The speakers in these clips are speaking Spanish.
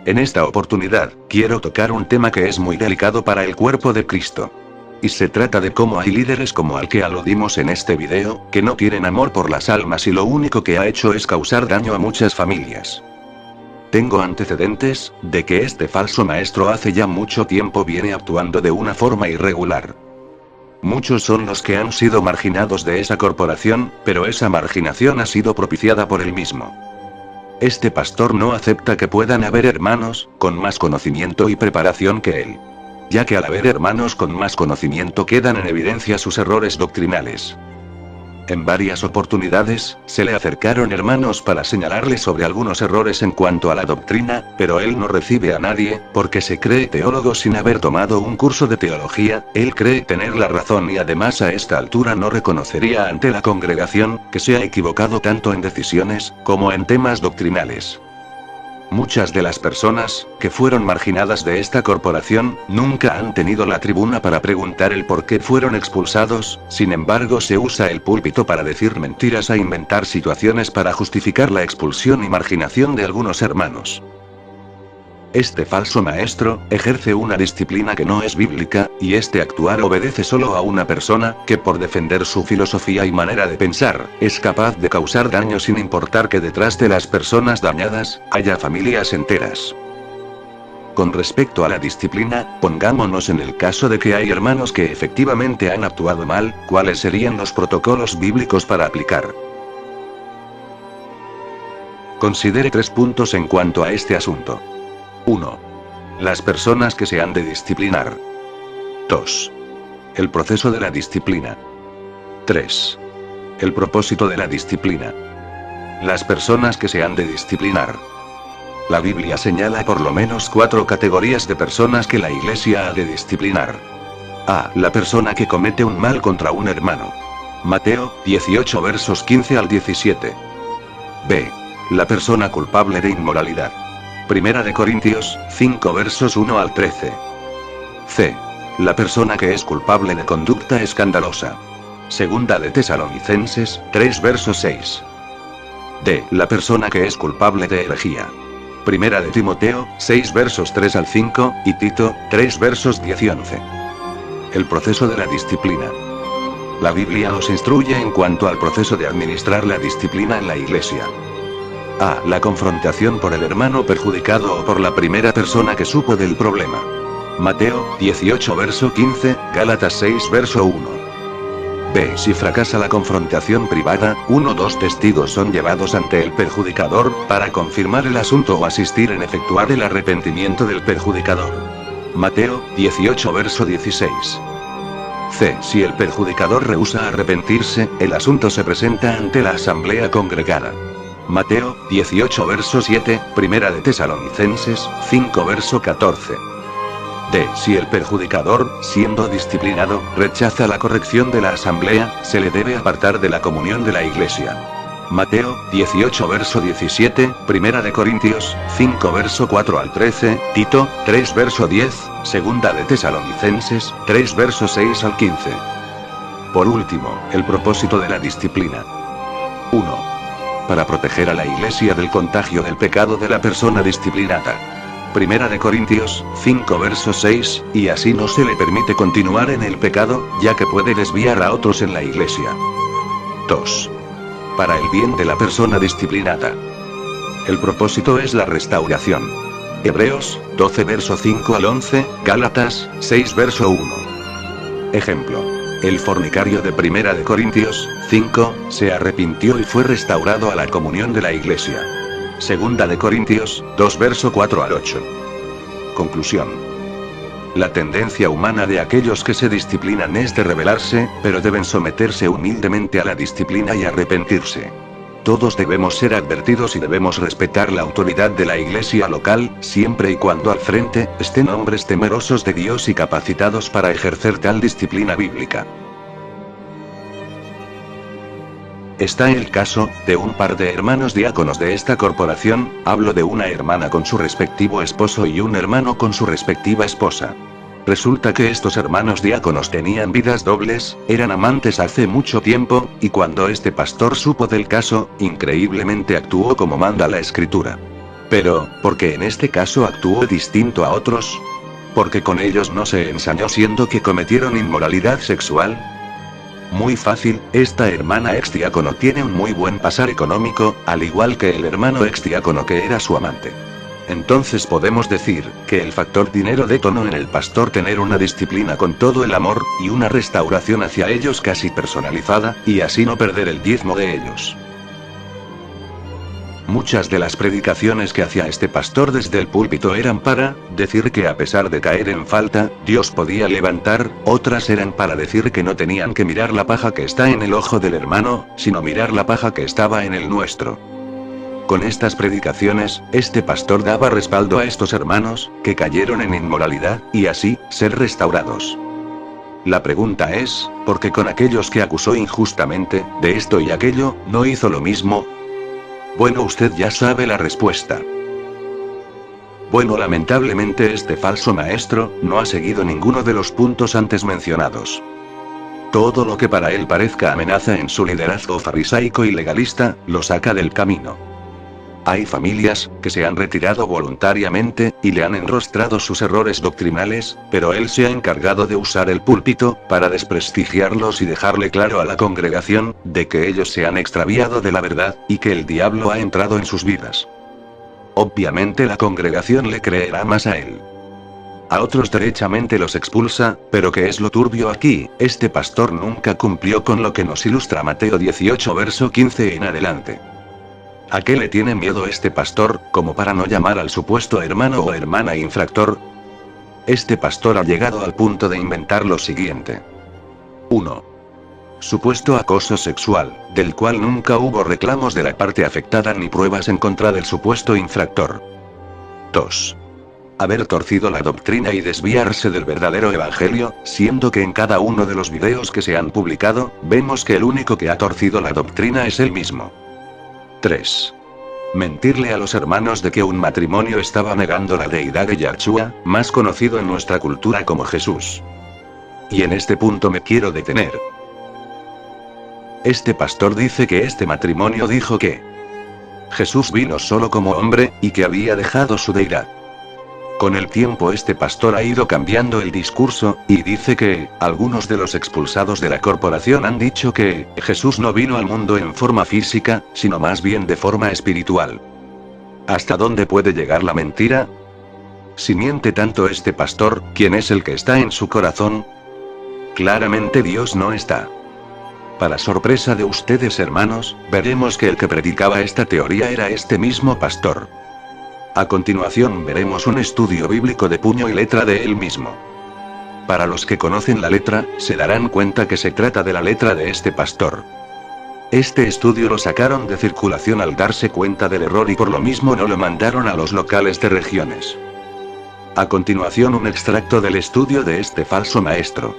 En esta oportunidad, quiero tocar un tema que es muy delicado para el cuerpo de Cristo. Y se trata de cómo hay líderes como al que aludimos en este video, que no tienen amor por las almas y lo único que ha hecho es causar daño a muchas familias. Tengo antecedentes, de que este falso maestro hace ya mucho tiempo viene actuando de una forma irregular. Muchos son los que han sido marginados de esa corporación, pero esa marginación ha sido propiciada por él mismo. Este pastor no acepta que puedan haber hermanos, con más conocimiento y preparación que él. Ya que al haber hermanos con más conocimiento quedan en evidencia sus errores doctrinales. En varias oportunidades, se le acercaron hermanos para señalarle sobre algunos errores en cuanto a la doctrina, pero él no recibe a nadie, porque se cree teólogo sin haber tomado un curso de teología, él cree tener la razón y además a esta altura no reconocería ante la congregación, que se ha equivocado tanto en decisiones, como en temas doctrinales. Muchas de las personas, que fueron marginadas de esta corporación, nunca han tenido la tribuna para preguntar el por qué fueron expulsados, sin embargo se usa el púlpito para decir mentiras e inventar situaciones para justificar la expulsión y marginación de algunos hermanos. Este falso maestro, ejerce una disciplina que no es bíblica, y este actuar obedece solo a una persona, que por defender su filosofía y manera de pensar, es capaz de causar daño sin importar que detrás de las personas dañadas, haya familias enteras. Con respecto a la disciplina, pongámonos en el caso de que hay hermanos que efectivamente han actuado mal, ¿cuáles serían los protocolos bíblicos para aplicar? Considere 3 puntos en cuanto a este asunto. 1. Las personas que se han de disciplinar. 2. El proceso de la disciplina. 3. El propósito de la disciplina. Las personas que se han de disciplinar. La Biblia señala por lo menos 4 categorías de personas que la Iglesia ha de disciplinar. A. La persona que comete un mal contra un hermano. Mateo 18 versos 15 al 17. B. La persona culpable de inmoralidad. Primera de Corintios 5 versos 1 al 13. C. La persona que es culpable de conducta escandalosa. Segunda de Tesalonicenses 3 versos 6. D. La persona que es culpable de herejía. Primera de Timoteo 6 versos 3 al 5, y Tito 3 versos 10 y 11. El proceso de la disciplina. La Biblia nos instruye en cuanto al proceso de administrar la disciplina en la Iglesia. A. La confrontación por el hermano perjudicado o por la primera persona que supo del problema. Mateo 18 verso 15, Gálatas 6 verso 1. B. Si fracasa la confrontación privada, 1 o 2 testigos son llevados ante el perjudicador, para confirmar el asunto o asistir en efectuar el arrepentimiento del perjudicador. Mateo 18 verso 16. C. Si el perjudicador rehúsa arrepentirse, el asunto se presenta ante la asamblea congregada. Mateo 18 verso 7, Primera de Tesalonicenses 5 verso 14. D. Si el perjudicador, siendo disciplinado, rechaza la corrección de la asamblea, se le debe apartar de la comunión de la Iglesia. Mateo 18 verso 17, Primera de Corintios 5 verso 4 al 13, Tito 3 verso 10, Segunda de Tesalonicenses 3 verso 6 al 15. Por último, el propósito de la disciplina. 1. Para proteger a la Iglesia del contagio del pecado de la persona disciplinada. Primera de Corintios 5 verso 6, y así no se le permite continuar en el pecado, ya que puede desviar a otros en la Iglesia. 2. Para el bien de la persona disciplinada. El propósito es la restauración. Hebreos 12 verso 5 al 11, Gálatas 6 verso 1. Ejemplo. El fornicario de Primera de Corintios 5 se arrepintió y fue restaurado a la comunión de la Iglesia. Segunda de Corintios 2 verso 4 al 8. Conclusión. La tendencia humana de aquellos que se disciplinan es de rebelarse, pero deben someterse humildemente a la disciplina y arrepentirse. Todos debemos ser advertidos y debemos respetar la autoridad de la Iglesia local, siempre y cuando al frente estén hombres temerosos de Dios y capacitados para ejercer tal disciplina bíblica. Está el caso de un par de hermanos diáconos de esta corporación, hablo de una hermana con su respectivo esposo y un hermano con su respectiva esposa. Resulta que estos hermanos diáconos tenían vidas dobles, eran amantes hace mucho tiempo, y cuando este pastor supo del caso, increíblemente actuó como manda la escritura. Pero, ¿por qué en este caso actuó distinto a otros? ¿Porque con ellos no se ensañó siendo que cometieron inmoralidad sexual? Muy fácil, esta hermana exdiácono tiene un muy buen pasar económico, al igual que el hermano exdiácono que era su amante. Entonces podemos decir, que el factor dinero detonó en el pastor tener una disciplina con todo el amor, y una restauración hacia ellos casi personalizada, y así no perder el diezmo de ellos. Muchas de las predicaciones que hacía este pastor desde el púlpito eran para decir que a pesar de caer en falta, Dios podía levantar, otras eran para decir que no tenían que mirar la paja que está en el ojo del hermano, sino mirar la paja que estaba en el nuestro. Con estas predicaciones, este pastor daba respaldo a estos hermanos, que cayeron en inmoralidad, y así, ser restaurados. La pregunta es, ¿por qué con aquellos que acusó injustamente, de esto y aquello, no hizo lo mismo? Bueno, usted ya sabe la respuesta. Bueno, lamentablemente este falso maestro, no ha seguido ninguno de los puntos antes mencionados. Todo lo que para él parezca amenaza en su liderazgo farisaico y legalista, lo saca del camino. Hay familias, que se han retirado voluntariamente, y le han enrostrado sus errores doctrinales, pero él se ha encargado de usar el púlpito, para desprestigiarlos y dejarle claro a la congregación, de que ellos se han extraviado de la verdad, y que el diablo ha entrado en sus vidas. Obviamente la congregación le creerá más a él. A otros derechamente los expulsa, pero ¿qué es lo turbio aquí? Este pastor nunca cumplió con lo que nos ilustra Mateo 18 verso 15 en adelante. ¿A qué le tiene miedo este pastor, como para no llamar al supuesto hermano o hermana infractor? Este pastor ha llegado al punto de inventar lo siguiente. 1. Supuesto acoso sexual, del cual nunca hubo reclamos de la parte afectada ni pruebas en contra del supuesto infractor. 2. Haber torcido la doctrina y desviarse del verdadero evangelio, siendo que en cada uno de los videos que se han publicado, vemos que el único que ha torcido la doctrina es él mismo. 3. Mentirle a los hermanos de que un matrimonio estaba negando la deidad de Yahshua, más conocido en nuestra cultura como Jesús. Y en este punto me quiero detener. Este pastor dice que este matrimonio dijo que Jesús vino solo como hombre, y que había dejado su deidad. Con el tiempo este pastor ha ido cambiando el discurso, y dice que, algunos de los expulsados de la corporación han dicho que, Jesús no vino al mundo en forma física, sino más bien de forma espiritual. ¿Hasta dónde puede llegar la mentira? Si miente tanto este pastor, ¿quién es el que está en su corazón? Claramente Dios no está. Para sorpresa de ustedes hermanos, veremos que el que predicaba esta teoría era este mismo pastor. A continuación veremos un estudio bíblico de puño y letra de él mismo. Para los que conocen la letra, se darán cuenta que se trata de la letra de este pastor. Este estudio lo sacaron de circulación al darse cuenta del error y por lo mismo no lo mandaron a los locales de regiones. A continuación un extracto del estudio de este falso maestro.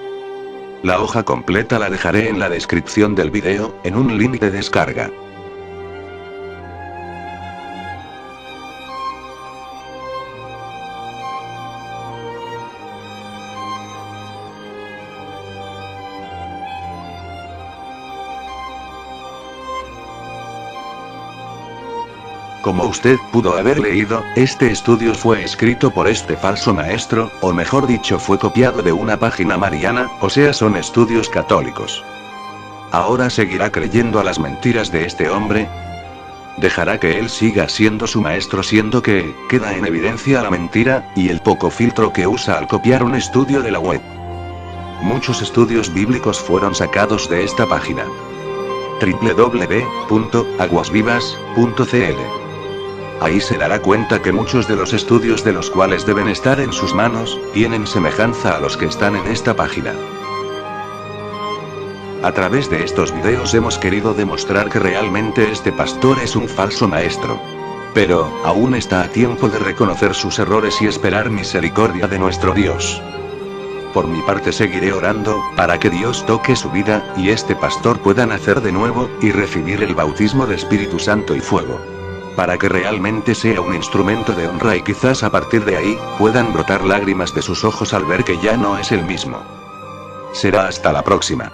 La hoja completa la dejaré en la descripción del video, en un link de descarga. Como usted pudo haber leído, este estudio fue escrito por este falso maestro, o mejor dicho fue copiado de una página mariana, o sea son estudios católicos. ¿Ahora seguirá creyendo a las mentiras de este hombre? ¿Dejará que él siga siendo su maestro siendo que, queda en evidencia la mentira, y el poco filtro que usa al copiar un estudio de la web? Muchos estudios bíblicos fueron sacados de esta página. www.aguasvivas.cl. Ahí se dará cuenta que muchos de los estudios de los cuales deben estar en sus manos, tienen semejanza a los que están en esta página. A través de estos videos hemos querido demostrar que realmente este pastor es un falso maestro. Pero, aún está a tiempo de reconocer sus errores y esperar misericordia de nuestro Dios. Por mi parte seguiré orando, para que Dios toque su vida, y este pastor pueda nacer de nuevo, y recibir el bautismo de Espíritu Santo y fuego. Para que realmente sea un instrumento de honra y quizás a partir de ahí, puedan brotar lágrimas de sus ojos al ver que ya no es el mismo. Será hasta la próxima.